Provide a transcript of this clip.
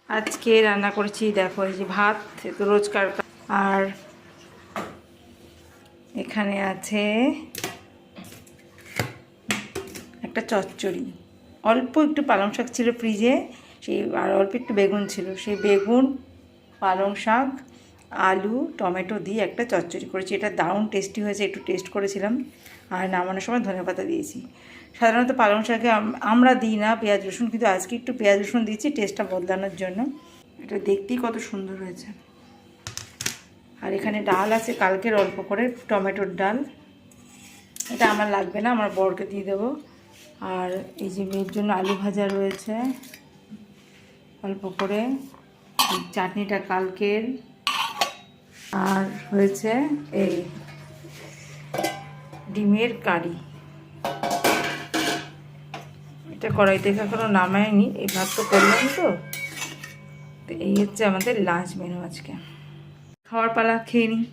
আজকে রান্না করেছি দেখো, এই যে ভাত, তো রোজকার। আর এখানে আছে একটা চচ্চড়ি, অল্প একটু পালং শাক ছিল ফ্রিজে, সেই আর অল্প একটু বেগুন ছিল, সেই বেগুন, পালং শাক, আলু, টমেটো দিয়ে একটা চচ্চড়ি করেছি। এটা দারুণ টেস্টি হয়েছে, একটু টেস্ট করেছিলাম। আর নামানোর সময় ধনেপাতা দিয়েছি। সাধারণত পালং শাকে আমরা দিই না পেঁয়াজ রসুন, কিন্তু আজকে একটু পেঁয়াজ রসুন দিয়েছি টেস্টটা বদলানোর জন্য। এটা দেখতেই কত সুন্দর হয়েছে। আর এখানে ডাল আছে কালকের অল্প করে, টমেটোর ডাল। এটা আমার লাগবে না, আমার বরকে দিয়ে দেবো। আর এই যে মেয়ের জন্য আলু ভাজা রয়েছে অল্প করে, চাটনিটা কালকের। আর হয়েছে এই ডিমের কারি। এটা কড়াইতে এখনো নামায়নি, এই ভাত তো করলাম। তো এই হচ্ছে আমাদের লাঞ্চ মেনু আজকে। খাওয়ার পালা, খেয়ে নিই।